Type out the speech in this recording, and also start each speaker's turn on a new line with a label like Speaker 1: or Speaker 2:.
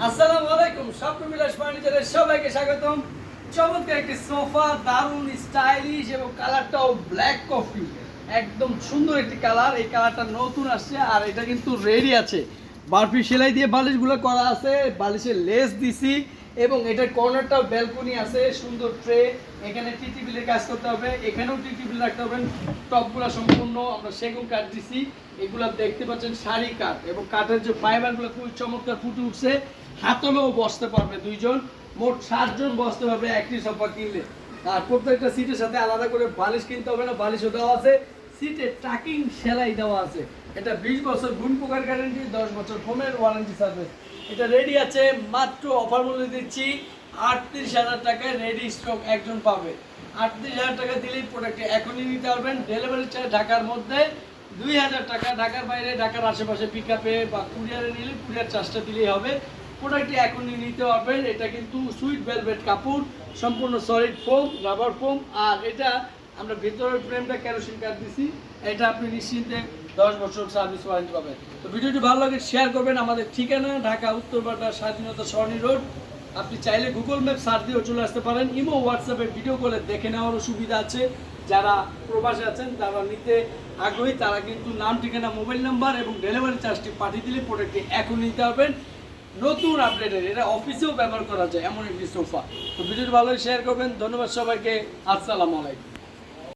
Speaker 1: আসসালামু আলাইকুম, স্বপ্নবিলাস ফার্নিচারে সবাইকে স্বাগতম। চমৎকার একটি সোফা, দারুণ স্টাইলিশ এবং কালারটাও ব্ল্যাক কফি, একদম সুন্দর একটি কালার। এই কালারটা নতুন আসছে আর এটা কিন্তু রেডি আছে। বারফি সেলাই দিয়ে বালিশগুলো করা আছে, বালিশের লেস দিছি এবং এটার কর্নারটাও ব্যালকনি আছে, সুন্দর ট্রে। এখানে টিটিবিলের কাজ করতে হবে, এখানেও টিটিবিল রাখতে হবে। টপগুলো সম্পূর্ণ আমরা সেগুন কাঠ দিছি। এগুলো দেখতে পাচ্ছেন শাড়ি কাঠ এবং কাঠের যে ফাইবারগুলো খুব চমৎকার ফুটে উঠছে। হাতলেও বসতে পারবে দুইজন, মোট 7 জন বসতে পারবে একটি সোফা কিনলে। আর প্রত্যেকটা সিটের সাথে আলাদা করে বালিশ কিনতে হবে না, বালিশও দেওয়া আছে, সিটে টাকিং সেলাই দেওয়া আছে। এটা 20 বছর গুণ পোকার গ্যারান্টি, 10 বছর ফোমের ওয়ারেন্টি সার্ভিস। এটা রেডি আছে, মাত্র অফার মূল্যে দিচ্ছি 38,000 টাকায় রেডি স্টক একজন পাবে। 38,000 টাকা দিলেই প্রোডাক্ট এখনই নিতে পারবেন। ডেলিভারি চার্জ ঢাকার মধ্যে 2,000 টাকা, ঢাকার বাইরে ঢাকার আশেপাশে পিক আপে বা কুরিয়ারে নিলে কুরিয়ার চার্জটা দিলেই হবে। প্রোডাক্টটি এখনই নিতে পারবেন। এটা কিন্তু সুইট ভেলভেট কাপড়, সম্পূর্ণ সলিড ফোম, রাবার ফোম। আর এটা আমরা ভিতরের ফ্রেমটা কেরোসিন কাঠ দিছি। এটা আপনি নিশ্চিন্তে 10 বছর সার্ভিস ওয়ারেন্টি পাবেন। তো ভিডিওটি ভালো লাগে শেয়ার করবেন। আমাদের ঠিকানা ঢাকা উত্তরপাড়া স্বাধীনতা সরণি রোড। আপনি চাইলে গুগল ম্যাপ সার্চ দিয়েও চলে আসতে পারেন। ইমো হোয়াটসঅ্যাপে ভিডিও কলে দেখে নেওয়ারও সুবিধা আছে। যারা প্রবাসে আছেন, যারা নিতে আগ্রহী, তারা কিন্তু নাম, ঠিকানা, মোবাইল নাম্বার এবং ডেলিভারি চার্জটি পাঠিয়ে দিলে প্রোডাক্টটি এখন নিতে পারবেন। নতুন আপডেটের, এটা অফিসেও ব্যবহার করা যায় এমন একটি সোফা। তো ভিডিওটি ভালো শেয়ার করবেন। ধন্যবাদ সবাইকে। আসসালামু আলাইকুম।